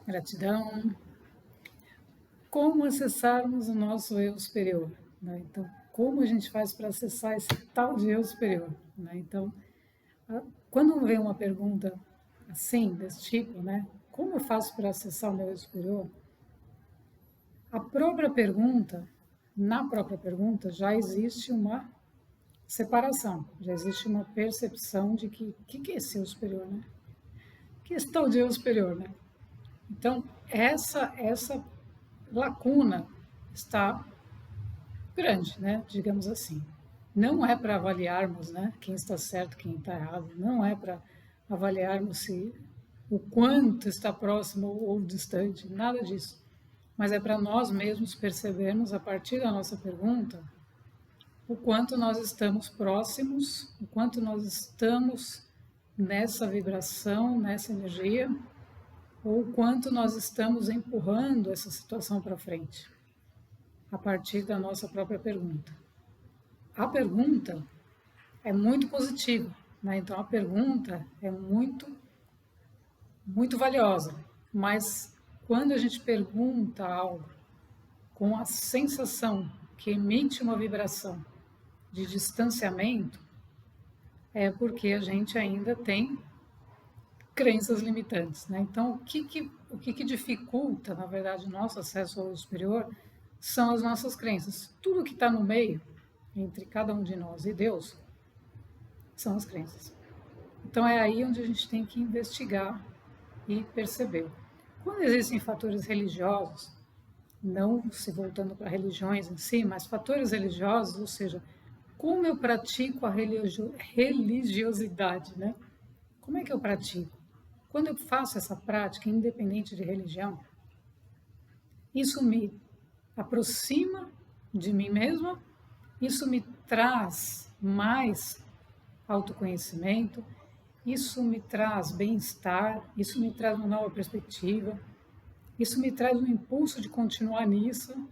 Gratidão. Como acessarmos o nosso eu superior? Né? Então, como a gente faz para acessar esse tal de eu superior? Né? Então, quando vem uma pergunta assim, desse tipo, né? Como eu faço para acessar o meu eu superior? A própria pergunta, na própria pergunta, já existe uma separação, já existe uma percepção de que é esse eu superior, né? Que é esse tal de eu superior, né? Então, essa lacuna está grande, né? Digamos assim. Não é para avaliarmos, né? Quem está certo, quem está errado. Não é para avaliarmos se o quanto está próximo ou distante. Nada disso. Mas é para nós mesmos percebermos a partir da nossa pergunta o quanto nós estamos próximos, o quanto nós estamos nessa vibração, nessa energia, ou o quanto nós estamos empurrando essa situação para frente, a partir da nossa própria pergunta. A pergunta é muito positiva, né? Então a pergunta é muito valiosa, mas quando a gente pergunta algo com a sensação que emite uma vibração de distanciamento, é porque a gente ainda tem crenças limitantes, né? Então, o que dificulta, na verdade, o nosso acesso ao superior são as nossas crenças. Tudo que está no meio, entre cada um de nós e Deus, são as crenças. Então, é aí onde a gente tem que investigar e perceber. Quando existem fatores religiosos, não se voltando para religiões em si, mas fatores religiosos, ou seja, como eu pratico a religiosidade, né? Como é que eu pratico? Quando eu faço essa prática, independente de religião, isso me aproxima de mim mesma, isso me traz mais autoconhecimento, isso me traz bem-estar, isso me traz uma nova perspectiva, isso me traz um impulso de continuar nisso,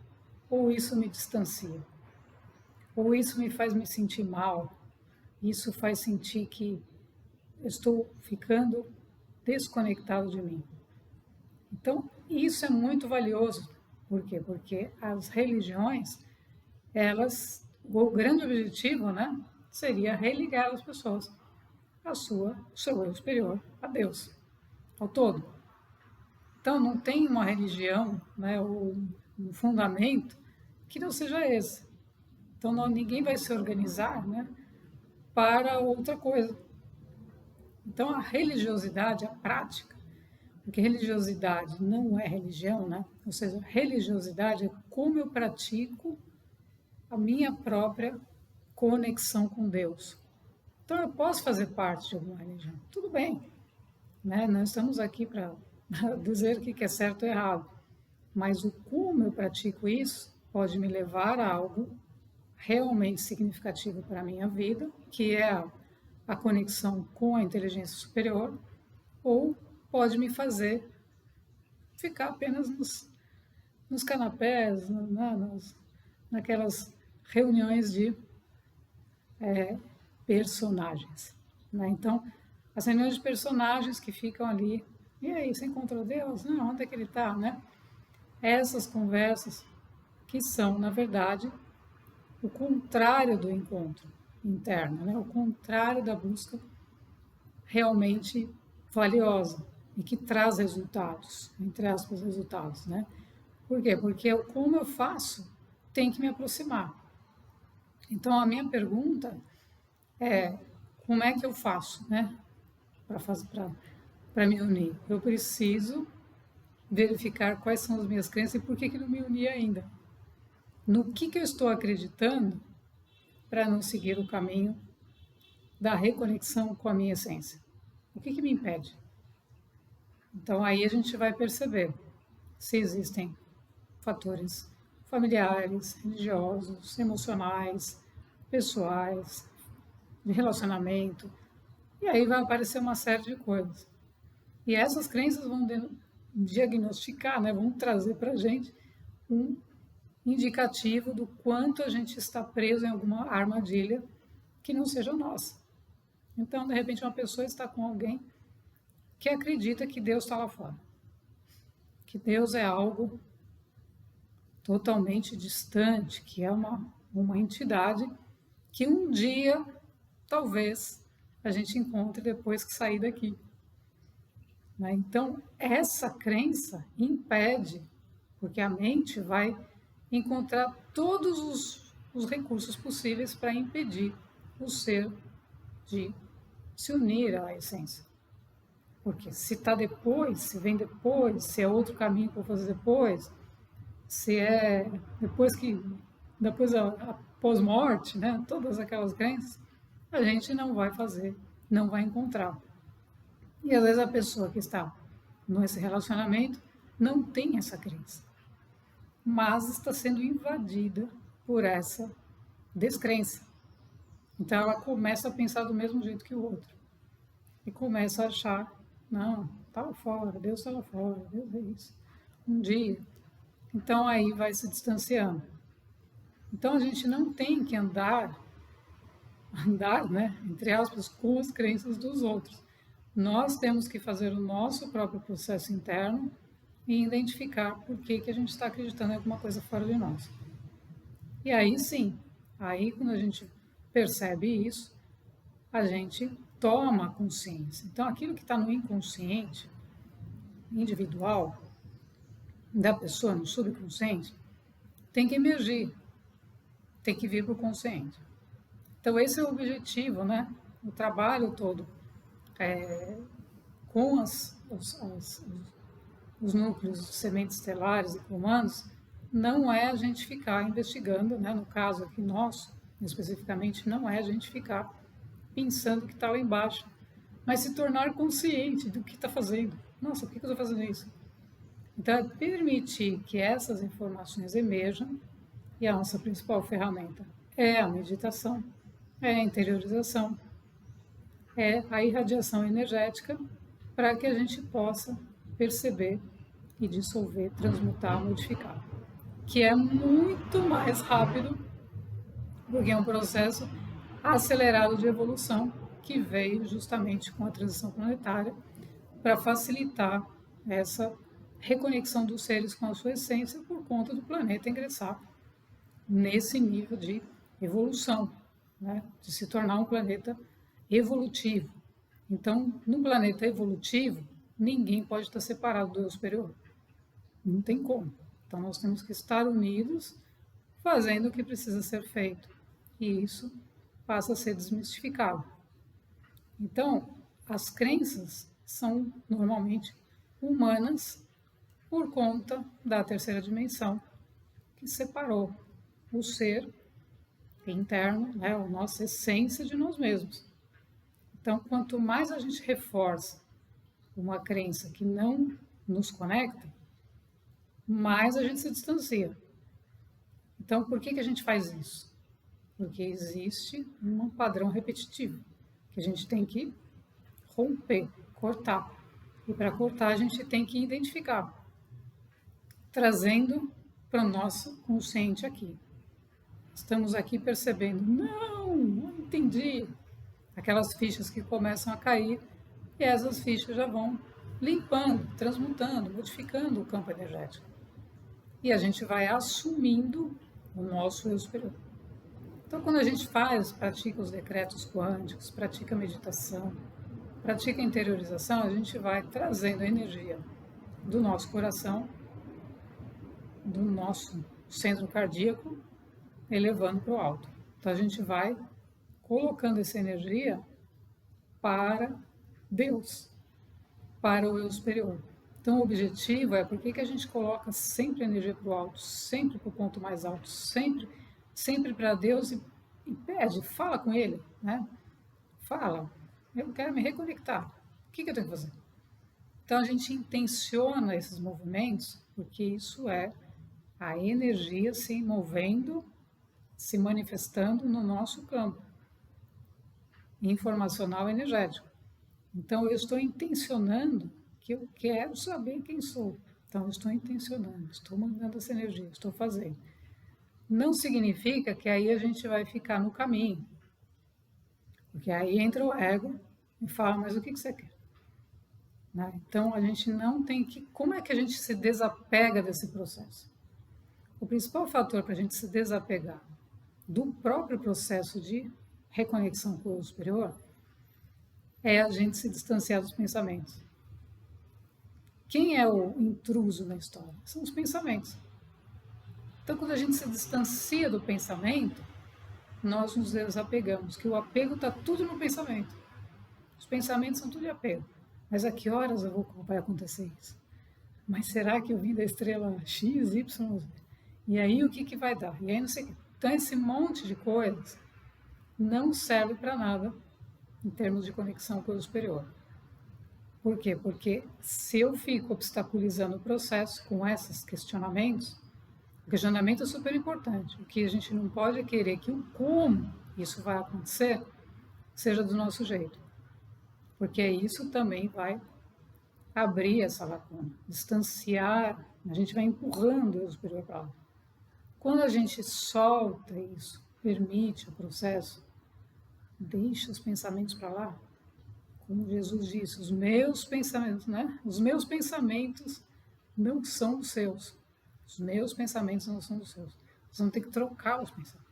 ou isso me distancia, ou isso me faz me sentir mal, isso faz sentir que eu estou ficando desconectado de mim. Então, isso é muito valioso. Por quê? Porque as religiões, o grande objetivo, né, seria religar as pessoas ao seu eu superior, a Deus, ao todo. Então, não tem uma religião, né, ou um fundamento que não seja esse. Então, ninguém vai se organizar, né, para outra coisa. Então, a religiosidade, a prática, porque religiosidade não é religião, né? Ou seja, religiosidade é como eu pratico a minha própria conexão com Deus. Então, eu posso fazer parte de alguma religião, tudo bem, né? Não estamos aqui para dizer o que é certo ou errado, mas o como eu pratico isso pode me levar a algo realmente significativo para a minha vida, que é a conexão com a inteligência superior, ou pode me fazer ficar apenas nos canapés, naquelas reuniões de personagens. Né? Então, as reuniões de personagens que ficam ali, e aí, você encontrou Deus? Não, onde é que ele está? Né? Essas conversas que são, na verdade, o contrário do encontro interno, né? O contrário da busca realmente valiosa e que traz resultados, entre aspas, resultados, né? Por quê? Porque como eu faço tem que me aproximar. Então, a minha pergunta é, como é que eu faço, né? Para me unir. Eu preciso verificar quais são as minhas crenças e por que não me uni ainda. No que eu estou acreditando para não seguir o caminho da reconexão com a minha essência? O que me impede? Então, aí a gente vai perceber se existem fatores familiares, religiosos, emocionais, pessoais, de relacionamento, e aí vai aparecer uma série de coisas. E essas crenças vão diagnosticar, né, vão trazer para a gente um indicativo do quanto a gente está preso em alguma armadilha que não seja nossa. Então, de repente, uma pessoa está com alguém que acredita que Deus está lá fora. que Deus é algo totalmente distante, que é uma entidade que um dia, talvez, a gente encontre depois que sair daqui. Né? Então, essa crença impede, porque a mente vai encontrar todos os recursos possíveis para impedir o ser de se unir à essência. Porque se está depois, se vem depois, se é outro caminho que eu vou fazer depois, se é depois a pós-morte, né? Todas aquelas crenças, a gente não vai fazer, não vai encontrar. E às vezes a pessoa que está nesse relacionamento não tem essa crença, mas está sendo invadida por essa descrença. Então ela começa a pensar do mesmo jeito que o outro. E começa a achar, não, está lá fora, Deus está lá fora, Deus é isso. Um dia. Então aí vai se distanciando. Então a gente não tem que andar, né, entre aspas, com as crenças dos outros. Nós temos que fazer o nosso próprio processo interno e identificar por que a gente está acreditando em alguma coisa fora de nós. E aí sim, aí quando a gente percebe isso, a gente toma consciência. Então aquilo que está no inconsciente individual da pessoa, no subconsciente, tem que emergir, tem que vir para o consciente. Então esse é o objetivo, né? O trabalho todo com os núcleos de sementes estelares e comandos, não é a gente ficar investigando, né? No caso aqui nosso, especificamente, não é a gente ficar pensando que está lá embaixo, mas se tornar consciente do que está fazendo. Nossa, por que eu estou fazendo isso? Então, é permitir que essas informações emerjam, e a nossa principal ferramenta é a meditação, é a interiorização, é a irradiação energética, para que a gente possa perceber e dissolver, transmutar, modificar. Que é muito mais rápido, porque é um processo acelerado de evolução que veio justamente com a transição planetária para facilitar essa reconexão dos seres com a sua essência por conta do planeta ingressar nesse nível de evolução, né? De se tornar um planeta evolutivo. Então, no planeta evolutivo, ninguém pode estar separado do eu superior. Não tem como. Então, nós temos que estar unidos, fazendo o que precisa ser feito. E isso passa a ser desmistificado. Então, as crenças são normalmente humanas por conta da terceira dimensão, que separou o ser interno, né, a nossa essência de nós mesmos. Então, quanto mais a gente reforça uma crença que não nos conecta, mais a gente se distancia. Então, por que a gente faz isso? Porque existe um padrão repetitivo que a gente tem que romper, cortar. E para cortar, a gente tem que identificar, trazendo para o nosso consciente aqui. Estamos aqui percebendo, não entendi. Aquelas fichas que começam a cair, e essas fichas já vão limpando, transmutando, modificando o campo energético. E a gente vai assumindo o nosso eu superior. Então, quando a gente pratica os decretos quânticos, pratica a meditação, pratica a interiorização, a gente vai trazendo a energia do nosso coração, do nosso centro cardíaco, elevando para o alto. Então, a gente vai colocando essa energia para Deus, para o eu superior. Então, o objetivo é por que a gente coloca sempre a energia para o alto, sempre para o ponto mais alto, sempre para Deus e pede, fala com Ele, né? Fala, eu quero me reconectar. O que eu tenho que fazer? Então, a gente intenciona esses movimentos, porque isso é a energia se movendo, se manifestando no nosso campo informacional energético. Então, eu estou intencionando que eu quero saber quem sou. Então, eu estou intencionando, estou mandando essa energia, estou fazendo. Não significa que aí a gente vai ficar no caminho. Porque aí entra o ego e fala, mas o que você quer? né? Então, a gente não tem que... Como é que a gente se desapega desse processo? O principal fator para a gente se desapegar do próprio processo de reconexão com o eu superior é a gente se distanciar dos pensamentos. Quem é o intruso na história? São os pensamentos. Então, quando a gente se distancia do pensamento, nós nos desapegamos, que o apego está tudo no pensamento. Os pensamentos são tudo de apego. Mas a que horas vai acontecer isso? Mas será que eu vim da estrela X, Y, Z? E aí o que vai dar? E aí não sei o que. Então, esse monte de coisas não serve para nada em termos de conexão com o superior. Por quê? Porque se eu fico obstaculizando o processo com esses questionamentos, o questionamento é super importante. O que a gente não pode é querer que o como isso vai acontecer seja do nosso jeito. Porque isso também vai abrir essa lacuna, distanciar, a gente vai empurrando o superior para lá. Quando a gente solta isso, permite o processo, deixa os pensamentos para lá, como Jesus disse, os meus pensamentos, né? Os meus pensamentos não são os seus. Os meus pensamentos não são os seus. Vocês vão ter que trocar os pensamentos.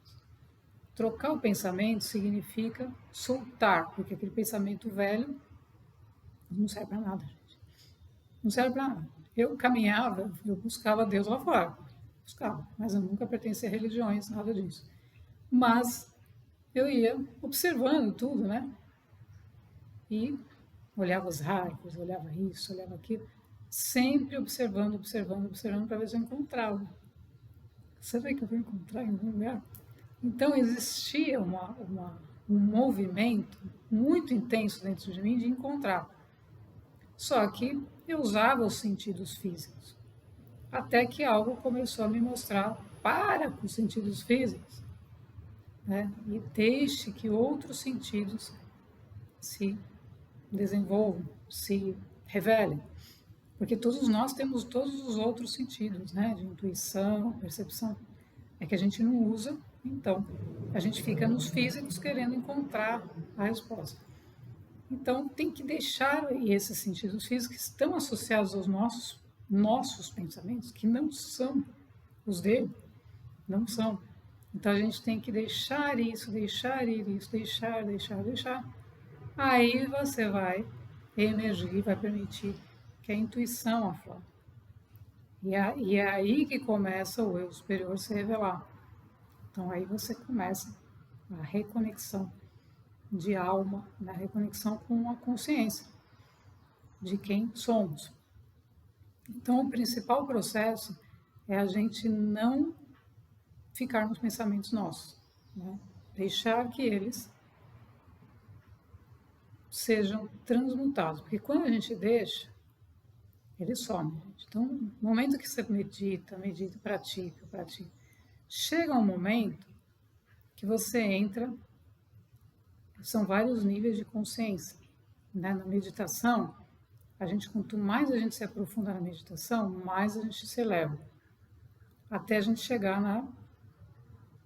Trocar o pensamento significa soltar, porque aquele pensamento velho não serve para nada, gente. Não serve para nada. Eu caminhava, eu buscava Deus lá fora. Buscava, mas eu nunca pertencia a religiões, nada disso. Mas eu ia observando tudo, né? E olhava as árvores, olhava isso, olhava aquilo, sempre observando, para ver se eu encontrava. Será que eu vou encontrar em algum lugar? Então existia um movimento muito intenso dentro de mim de encontrar. Só que eu usava os sentidos físicos. Até que algo começou a me mostrar, para com os sentidos físicos, né? E deixe que outros sentidos se desenvolvam, se revelem. Porque todos nós temos todos os outros sentidos, né? De intuição, percepção. É que a gente não usa, então a gente fica nos físicos querendo encontrar a resposta. Então tem que deixar, e esses sentidos físicos estão associados aos nossos pensamentos, que não são os dele, não são. Então a gente tem que deixar isso, deixar deixar. Aí você vai emergir e vai permitir que a intuição aflore. E é aí que começa o eu superior se revelar. Então aí você começa a reconexão de alma, na reconexão com a consciência de quem somos. Então o principal processo é a gente não ficar nos pensamentos nossos, né? Deixar que eles sejam transmutados, porque quando a gente deixa, ele some. Então, no momento que você medita, pratica, chega um momento que você entra, são vários níveis de consciência, né? Na meditação, quanto mais a gente se aprofunda na meditação, mais a gente se eleva, até a gente chegar na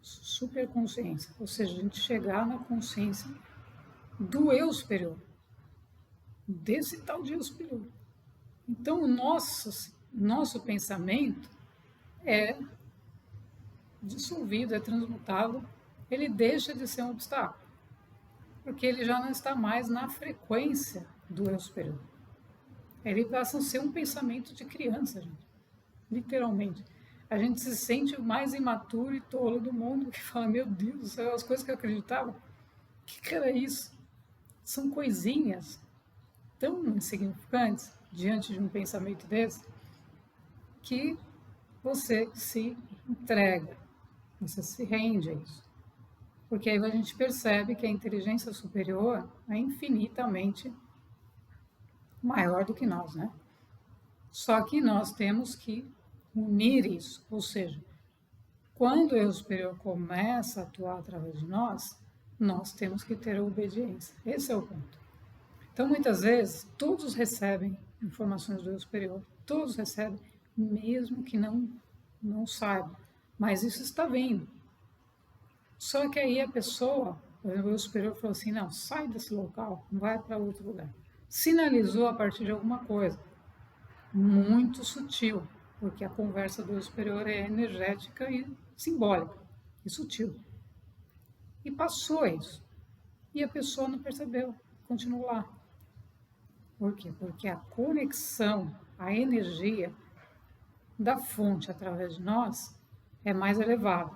superconsciência, ou seja, a gente chegar na consciência do eu superior, desse tal de eu superior. Então, o nosso pensamento é dissolvido, é transmutado, ele deixa de ser um obstáculo, porque ele já não está mais na frequência do eu superior. Ele passa a ser um pensamento de criança, gente. Literalmente. A gente se sente o mais imaturo e tolo do mundo, que fala, meu Deus do céu, as coisas que eu acreditava, o que era isso? São coisinhas tão insignificantes diante de um pensamento desse, que você se entrega, você se rende a isso. Porque aí a gente percebe que a inteligência superior é infinitamente maior do que nós, né? Só que nós temos que unir isso, ou seja, quando o eu superior começa a atuar através de nós temos que ter a obediência. Esse é o ponto. Então, muitas vezes, todos recebem informações do eu superior, todos recebem, mesmo que não saibam, mas isso está vindo. Só que aí a pessoa, o eu superior falou assim, não, sai desse local, vai para outro lugar. sinalizou a partir de alguma coisa muito sutil, porque a conversa do eu superior é energética e simbólica, e sutil. E passou isso. E a pessoa não percebeu, continuou lá. Por quê? Porque a conexão, a energia da fonte através de nós é mais elevada.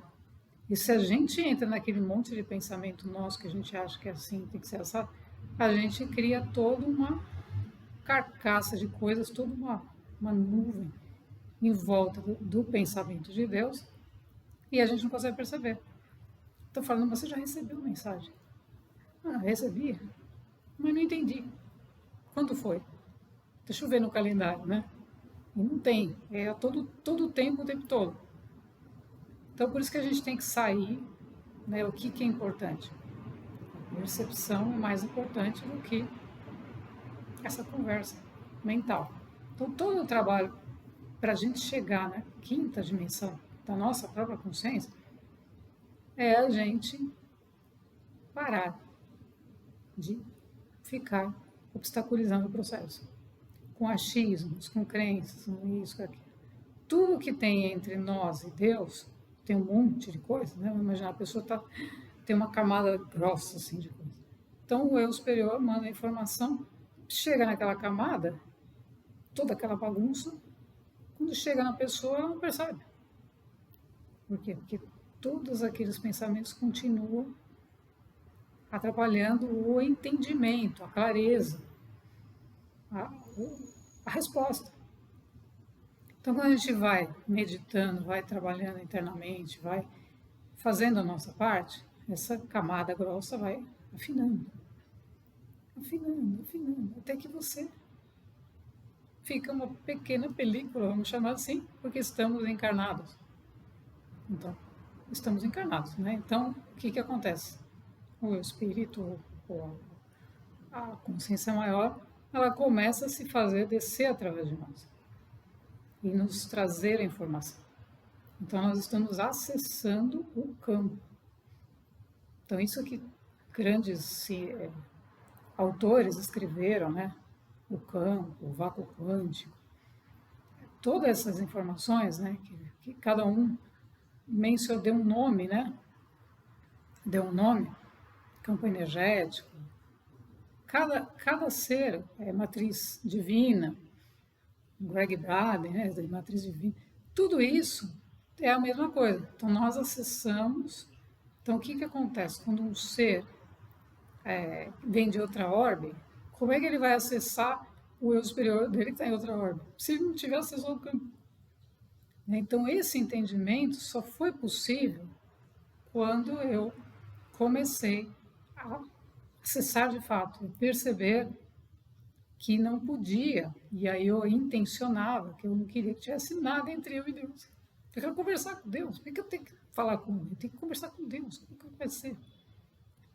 E se a gente entra naquele monte de pensamento nosso que a gente acha que é assim, tem que ser assado, a gente cria toda uma carcaça de coisas, toda uma nuvem em volta do pensamento de Deus e a gente não consegue perceber. Estou falando, mas você já recebeu a mensagem? Ah, recebi, mas não entendi. Quando foi? Deixa eu ver no calendário, né? E não tem, é todo o tempo, o tempo todo. Então, por isso que a gente tem que sair, né? O que é importante? A percepção é mais importante do que essa conversa mental. Então, todo o trabalho para a gente chegar na quinta dimensão da nossa própria consciência é a gente parar de ficar obstaculizando o processo. Com achismos, com crenças, com isso, com aquilo. Tudo que tem entre nós e Deus, tem um monte de coisa, né? Vamos imaginar, a pessoa tem uma camada grossa assim, de coisa. Então o eu superior manda a informação, chega naquela camada, toda aquela bagunça, quando chega na pessoa, ela não percebe. Por quê? Porque todos aqueles pensamentos continuam atrapalhando o entendimento, a clareza, a, a resposta. Então, quando a gente vai meditando, vai trabalhando internamente, vai fazendo a nossa parte, essa camada grossa vai afinando, afinando, afinando, até que você fica uma pequena película, vamos chamar assim, porque estamos encarnados. Então, estamos encarnados, né? Então, o que acontece? O espírito, ou a consciência maior, ela começa a se fazer descer através de nós e nos trazer a informação. Então, nós estamos acessando o campo. Então, isso que grandes autores escreveram, né? O campo, o vácuo quântico, todas essas informações, né? Que cada um mencionou, deu um nome, né? Deu um nome, campo energético. Cada ser é matriz divina, Greg Braden, né? De matriz divina. Tudo isso é a mesma coisa. Então, nós acessamos. Então, o que acontece? Quando um ser vem de outra orbe, como é que ele vai acessar o eu superior dele que está em outra orbe? Se ele não tiver acesso ao campo. Então, esse entendimento só foi possível quando eu comecei a acessar de fato, perceber que não podia, e aí eu intencionava, que eu não queria que tivesse nada entre eu e Deus. Eu quero conversar com Deus, por que eu tenho que falar com ele? Eu tenho que conversar com Deus, como vai ser?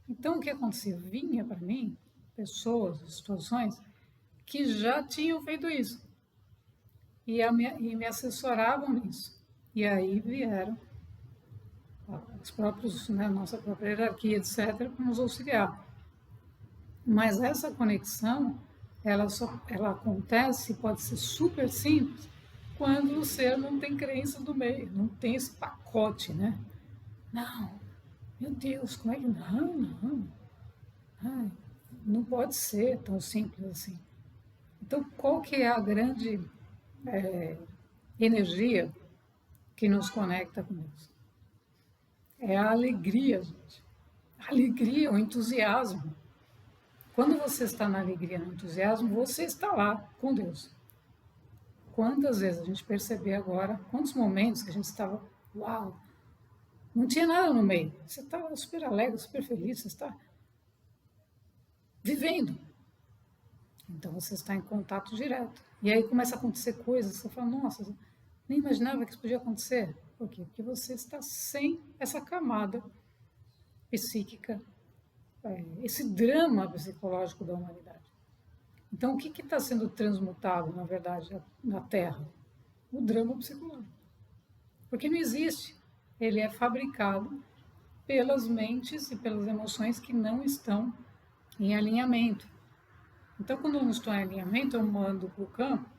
Então, o que acontecia? Vinha para mim pessoas, situações que já tinham feito isso e me assessoravam nisso. E aí vieram os próprios, né, nossa própria hierarquia, etc., para nos auxiliar. Mas essa conexão, ela acontece, pode ser super simples, quando o ser não tem crença do meio, não tem esse pacote, né? Não, meu Deus, como é que... Não. Ai, não pode ser tão simples assim. Então, qual que é a grande energia que nos conecta com Deus? É a alegria, gente. A alegria, o entusiasmo. Quando você está na alegria, no entusiasmo, você está lá com Deus. Quantas vezes a gente percebeu agora, quantos momentos que a gente estava, uau, não tinha nada no meio. Você estava super alegre, super feliz, você está vivendo. Então você está em contato direto. E aí começa a acontecer coisas, você fala, nossa, nem imaginava que isso podia acontecer. Por quê? Porque você está sem essa camada psíquica, esse drama psicológico da humanidade. Então, o que está sendo transmutado, na verdade, na Terra? O drama psicológico. Porque não existe. Ele é fabricado pelas mentes e pelas emoções que não estão em alinhamento. Então, quando eu não estou em alinhamento, eu mando para o campo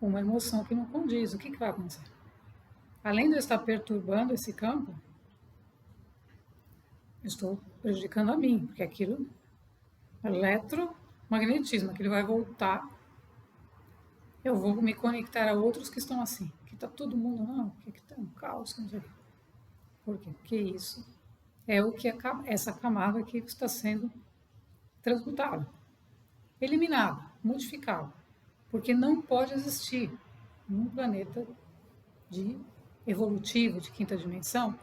uma emoção que não condiz. O que vai acontecer? Além de eu estar perturbando esse campo, eu estou prejudicando a mim, porque aquilo é eletromagnetismo, aquilo vai voltar, eu vou me conectar a outros que estão assim, que está todo mundo, não, que está um caos, não sei o quê. Por quê? Porque isso é o que essa camada que está sendo transmutada, eliminada, modificada, porque não pode existir num planeta de evolutivo, de quinta dimensão,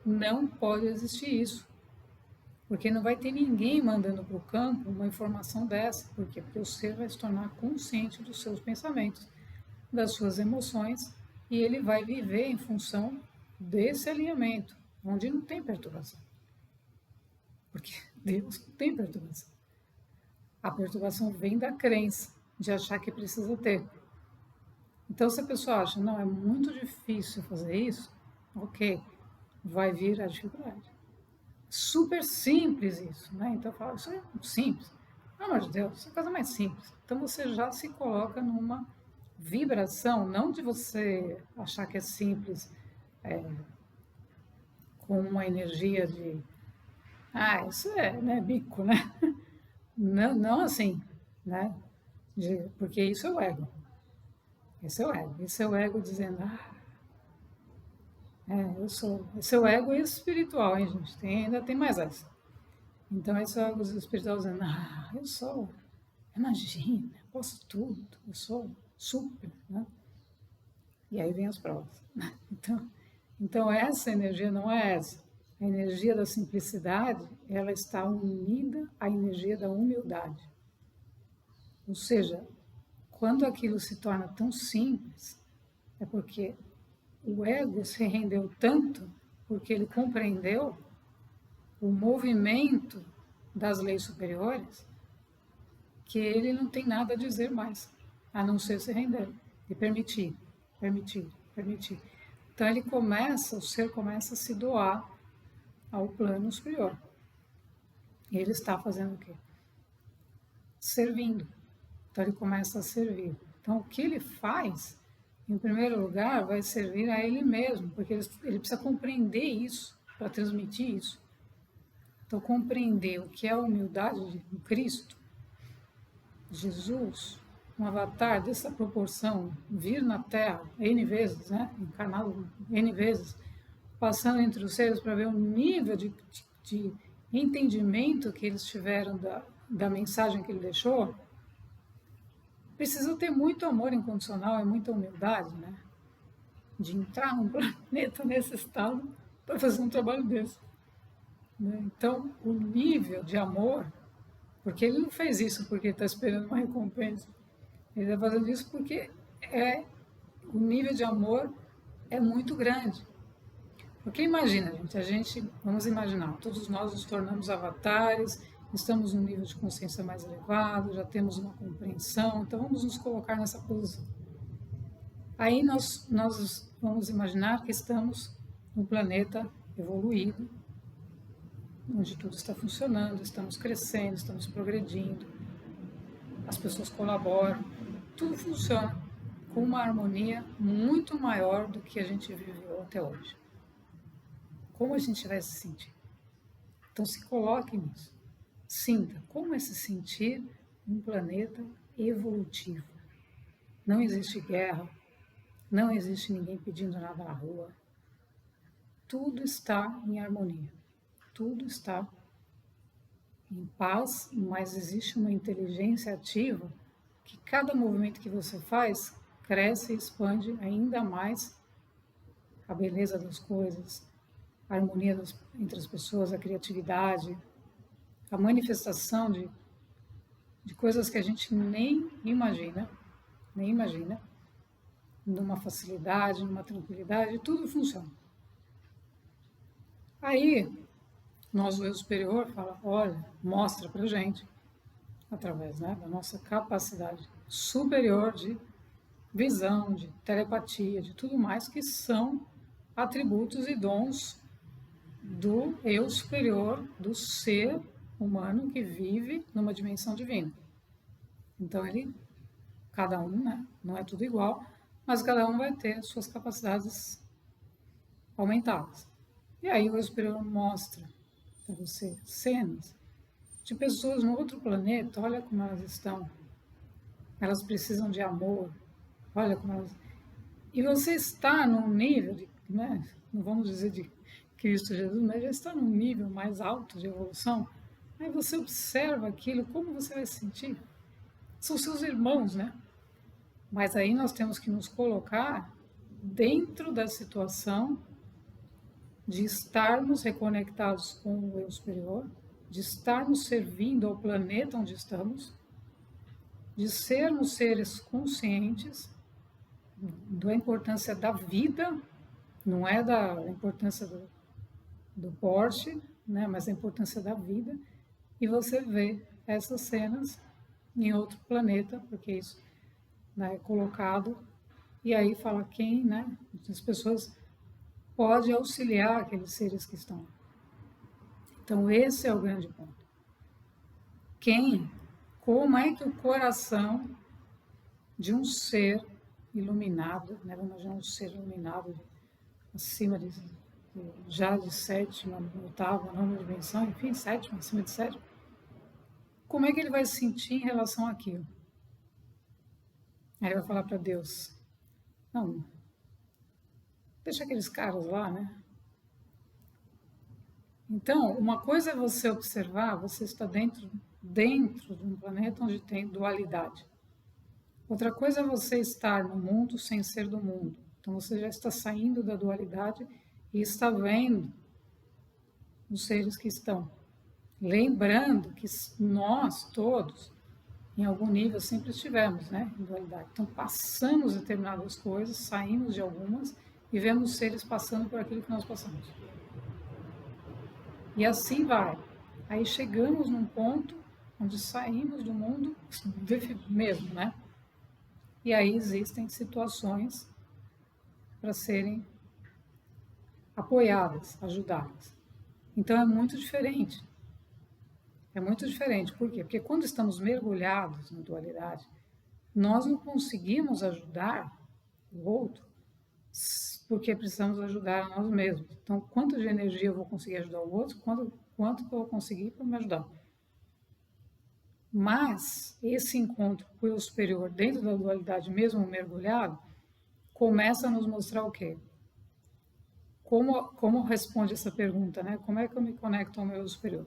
não pode existir isso. Porque não vai ter ninguém mandando para o campo uma informação dessa. Por quê? Porque o ser vai se tornar consciente dos seus pensamentos, das suas emoções, e ele vai viver em função desse alinhamento, onde não tem perturbação. Porque Deus não tem perturbação. A perturbação vem da crença, de achar que precisa ter. Então, se a pessoa acha, não, é muito difícil fazer isso, ok, vai vir a dificuldade. Super simples isso, né? Então eu falo, isso é simples. Pelo amor de Deus, isso é a coisa mais simples. Então você já se coloca numa vibração, não de você achar que é simples, com uma energia de, isso é, né, bico, né? Não, não assim, né? Porque isso é o ego. Esse é o ego. Esse é o ego dizendo, eu sou. Esse é o ego espiritual, hein, gente? Ainda tem mais essa. Então, esse é o ego espiritual dizendo, eu sou, imagina, eu posso tudo, eu sou super, né? E aí vem as provas. Né? Então, essa energia não é essa. A energia da simplicidade, ela está unida à energia da humildade. Ou seja, quando aquilo se torna tão simples, é porque o ego se rendeu tanto, porque ele compreendeu o movimento das leis superiores, que ele não tem nada a dizer mais, a não ser se render e permitir. Então o ser começa a se doar ao plano superior. E ele está fazendo o quê? Servindo. Então ele começa a servir. Então o que ele faz, em primeiro lugar, vai servir a ele mesmo, porque ele precisa compreender isso para transmitir isso. Então compreender o que é a humildade do Cristo, Jesus, um avatar dessa proporção, vir na Terra N vezes, né? Encarnado N vezes, passando entre os seres para ver o nível de entendimento que eles tiveram da mensagem que ele deixou, precisa ter muito amor incondicional e muita humildade, né? De entrar num planeta nesse estado para fazer um trabalho desse. Né? Então, o nível de amor, porque ele não fez isso porque está esperando uma recompensa, ele está fazendo isso porque o nível de amor é muito grande. Porque imagina, vamos imaginar, todos nós nos tornamos avatares, estamos num nível de consciência mais elevado, já temos uma compreensão, então vamos nos colocar nessa posição. Aí nós vamos imaginar que estamos num planeta evoluído, onde tudo está funcionando, estamos crescendo, estamos progredindo, as pessoas colaboram, tudo funciona com uma harmonia muito maior do que a gente viveu até hoje. Como a gente vai se sentir? Então se coloque nisso. Sinta como é se sentir num planeta evolutivo. Não existe guerra, não existe ninguém pedindo nada na rua. Tudo está em harmonia, tudo está em paz, mas existe uma inteligência ativa que cada movimento que você faz cresce e expande ainda mais a beleza das coisas, a harmonia entre as pessoas, a criatividade, a manifestação de coisas que a gente nem imagina, numa facilidade, numa tranquilidade, tudo funciona. Aí, nosso eu superior fala, olha, mostra pra gente, através da nossa capacidade superior de visão, de telepatia, de tudo mais, que são atributos e dons do eu superior, do ser humano que vive numa dimensão divina. Então, cada um, né, não é tudo igual, mas cada um vai ter suas capacidades aumentadas. E aí o eu superior mostra para você cenas de pessoas no outro planeta, olha como elas estão. Elas precisam de amor, olha como elas... E você está num nível, né, não vamos dizer de Cristo Jesus, mas já está num nível mais alto de evolução. Aí você observa aquilo, como você vai se sentir? São seus irmãos, né? Mas aí nós temos que nos colocar dentro da situação de estarmos reconectados com o eu superior, de estarmos servindo ao planeta onde estamos, de sermos seres conscientes da importância da vida, não é da importância do porte, né, mas a importância da vida, e você vê essas cenas em outro planeta, porque isso, né, é colocado, e aí fala quem, né, as pessoas pode auxiliar aqueles seres que estão. Então esse é o grande ponto. Como é que o coração de um ser iluminado, né, vamos imaginar um ser iluminado acima já de sétima, oitava, nona dimensão, enfim, sétima, acima de sétima, como é que ele vai se sentir em relação àquilo? Aí ele vai falar para Deus, não, deixa aqueles caras lá, né? Então, uma coisa é você observar, você está dentro de um planeta onde tem dualidade. Outra coisa é você estar no mundo sem ser do mundo. Então, você já está saindo da dualidade e está vendo os seres que estão. Lembrando que nós todos, em algum nível, sempre estivemos, né, em dualidade. Então, passamos determinadas coisas, saímos de algumas e vemos seres passando por aquilo que nós passamos. E assim vai. Aí chegamos num ponto onde saímos do mundo mesmo, né? E aí existem situações para serem apoiadas, ajudadas. Então é muito diferente. É muito diferente. Por quê? Porque quando estamos mergulhados na dualidade, nós não conseguimos ajudar o outro porque precisamos ajudar a nós mesmos. Então, quanto de energia eu vou conseguir ajudar o outro, quanto que eu vou conseguir para me ajudar. Mas esse encontro com o eu superior dentro da dualidade, mesmo mergulhado, começa a nos mostrar o quê? Como responde essa pergunta, né? Como é que eu me conecto ao meu eu superior?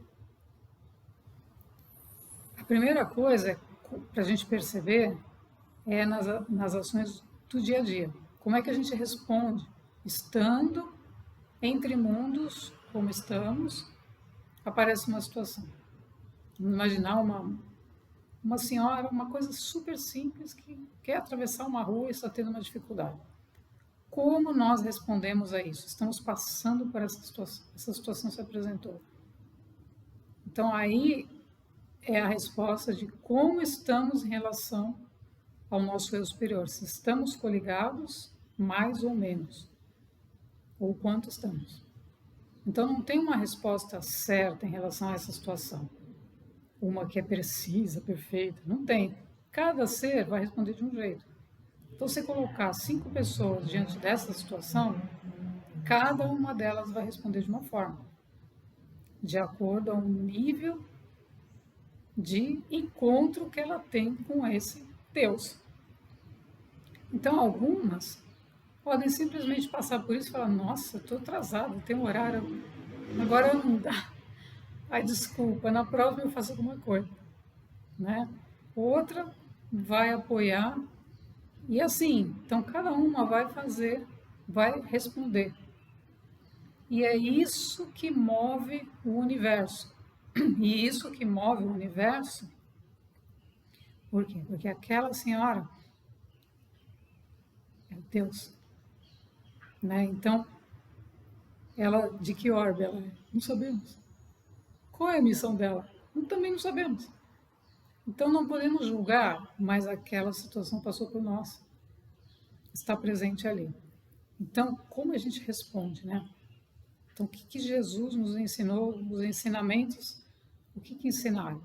A primeira coisa para a gente perceber é nas ações do dia a dia. Como é que a gente responde? Estando entre mundos, como estamos, aparece uma situação. Vamos imaginar uma senhora, uma coisa super simples, que quer atravessar uma rua e está tendo uma dificuldade. Como nós respondemos a isso? Estamos passando por essa situação se apresentou. Então, aí é a resposta de como estamos em relação ao nosso eu superior. Se estamos coligados, mais ou menos, ou quanto estamos. Então, não tem uma resposta certa em relação a essa situação. Uma que é precisa, perfeita. Não tem. Cada ser vai responder de um jeito. Então, você colocar 5 pessoas diante dessa situação, cada uma delas vai responder de uma forma, de acordo ao nível de encontro que ela tem com esse Deus. Então, algumas podem simplesmente passar por isso e falar, nossa, estou atrasada, tem um horário, agora não dá. Ai, desculpa, na próxima eu faço alguma coisa. Né? Outra vai apoiar, e assim, então cada uma vai responder. E é isso que move o universo. E isso que move o universo, por quê? Porque aquela senhora é Deus. Né? Então, ela, de que orbe ela é? Não sabemos. Qual é a missão dela? Também não sabemos. Então, não podemos julgar, mas aquela situação passou por nós. Está presente ali. Então, como a gente responde, né? Então, o que Jesus nos ensinou, os ensinamentos, o que ensinaram?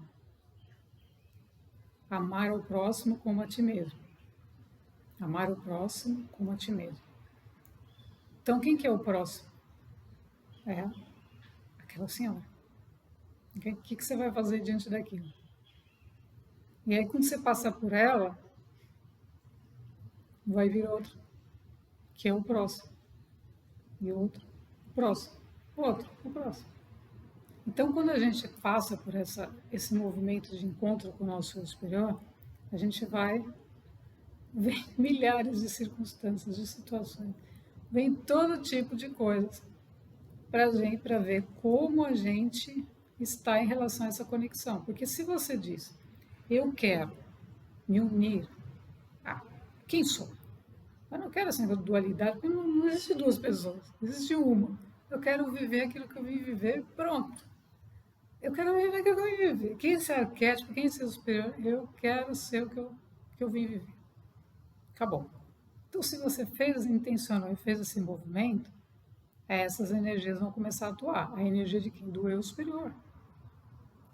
Amar o próximo como a ti mesmo. Amar o próximo como a ti mesmo. Então, quem que é o próximo? É aquela senhora. O que você vai fazer diante daquilo? E aí, quando você passar por ela, vai vir outro, que é o próximo. E outro, o próximo. Outro, o próximo. Então, quando a gente passa por esse movimento de encontro com o nosso eu superior, a gente vai ver milhares de circunstâncias, de situações. Vem todo tipo de coisas para ver como a gente está em relação a essa conexão. Porque se você diz, eu quero me unir a quem sou? Eu não quero essa dualidade, porque não existe duas pessoas, existe uma. Eu quero viver aquilo que eu vim viver, pronto. Eu quero viver aquilo que eu vim viver. Quem é esse arquétipo, quem é esse superior? Eu quero ser o que eu vim viver. Acabou. Então, se você fez, intencionou e fez esse movimento, essas energias vão começar a atuar. A energia de quem? Do eu superior.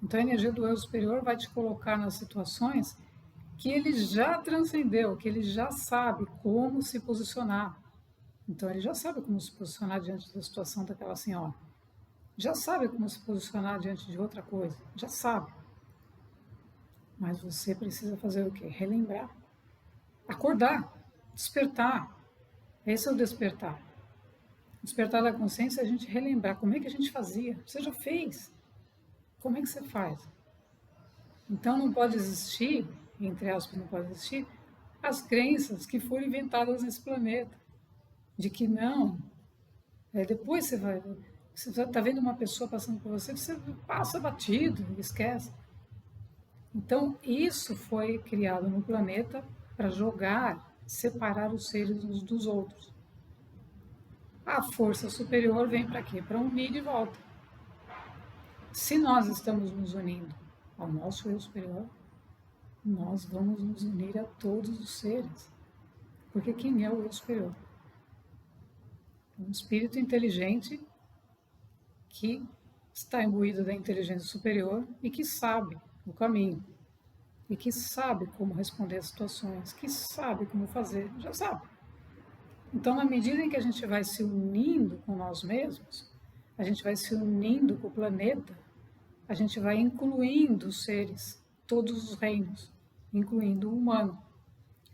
Então, a energia do eu superior vai te colocar nas situações que ele já transcendeu, que ele já sabe como se posicionar. Então, ele já sabe como se posicionar diante da situação daquela senhora. Já sabe como se posicionar diante de outra coisa. Já sabe. Mas você precisa fazer o quê? Relembrar. Acordar. Despertar. Esse é o despertar. Despertar da consciência é a gente relembrar como é que a gente fazia. Você já fez. Como é que você faz? Então não pode existir, entre aspas, não pode existir, as crenças que foram inventadas nesse planeta. De que não. Depois você está vendo uma pessoa passando por você, você passa batido, esquece. Então isso foi criado no planeta para jogar, separar os seres uns dos outros. A força superior vem para quê? Para unir de volta. Se nós estamos nos unindo ao nosso eu superior, nós vamos nos unir a todos os seres. Porque quem é o eu superior? É um espírito inteligente que está imbuído da inteligência superior e que sabe o caminho. E que sabe como responder às situações, que sabe como fazer, já sabe. Então, na medida em que a gente vai se unindo com nós mesmos, a gente vai se unindo com o planeta, a gente vai incluindo os seres, todos os reinos, incluindo o humano.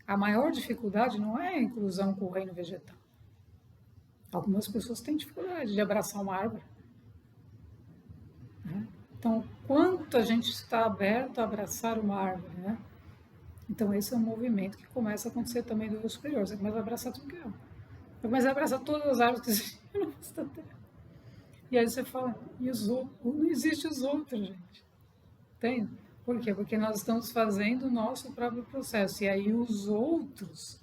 A maior dificuldade não é a inclusão com o reino vegetal. Algumas pessoas têm dificuldade de abraçar uma árvore. Né? Então, quanto a gente está aberto a abraçar uma árvore, né? Então, esse é um movimento que começa a acontecer também do eu superior. Você começa a abraçar tudo que é. Você começa a abraçar todas as árvores que existem no face da Terra. E aí você fala, e os outros? Não existe os outros, gente. Entende? Por quê? Porque nós estamos fazendo o nosso próprio processo. E aí os outros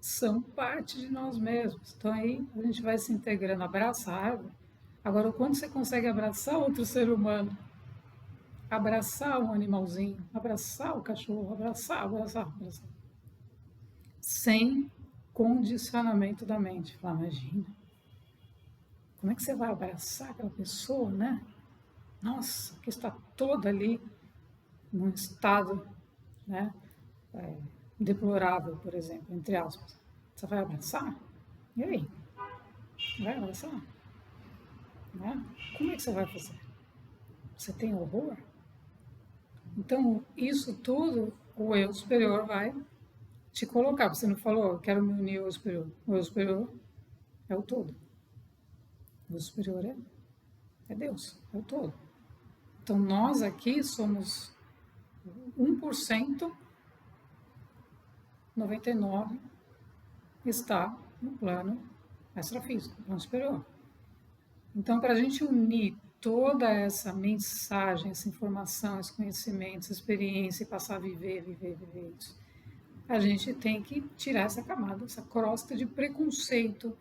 são parte de nós mesmos. Então aí a gente vai se integrando, abraça a árvore. Agora, quando você consegue abraçar outro ser humano, abraçar um animalzinho, abraçar o cachorro, abraçar. Sem condicionamento da mente. Fala, imagina, como é que você vai abraçar aquela pessoa, né? Nossa, que está toda ali num estado, né, deplorável, por exemplo, entre aspas. Você vai abraçar? E aí? Vai abraçar? Né? Como é que você vai fazer? Você tem horror? Então, isso tudo, o eu superior vai te colocar. Você não falou, eu quero me unir ao eu superior. O eu superior é o todo. O eu superior é Deus, é o todo. Então, nós aqui somos 1%, 99% está no plano extrafísico, no plano superior. Então, para a gente unir toda essa mensagem, essa informação, esse conhecimento, essa experiência e passar a viver isso, a gente tem que tirar essa camada, essa crosta de preconceito,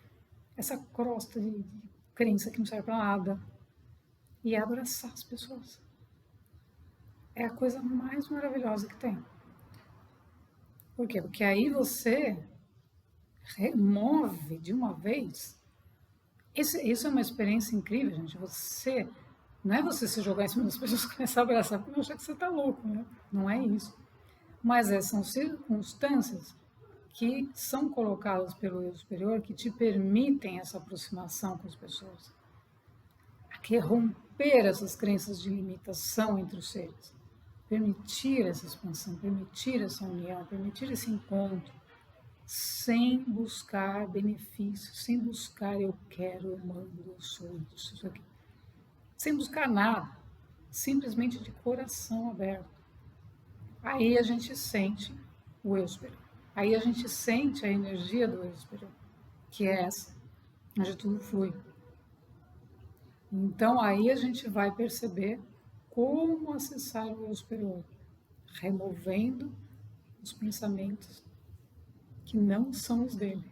essa crosta de crença que não serve para nada e abraçar as pessoas. É a coisa mais maravilhosa que tem. Por quê? Porque aí você remove de uma vez. Isso é uma experiência incrível, gente. Não é você se jogar em cima das pessoas e começar a abraçar, porque eu acho que você está louco, né? Não é isso. Mas são circunstâncias que são colocadas pelo eu superior que te permitem essa aproximação com as pessoas, que romper essas crenças de limitação entre os seres, permitir essa expansão, permitir essa união, permitir esse encontro, sem buscar benefícios, sem buscar eu quero, eu mando, eu sou isso aqui, sem buscar nada, simplesmente de coração aberto. Aí a gente sente o eu superior. Aí a gente sente a energia do eu superior, que é essa, onde tudo flui. Então aí a gente vai perceber como acessar o eu superior, removendo os pensamentos que não são os dele.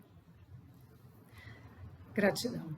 Gratidão.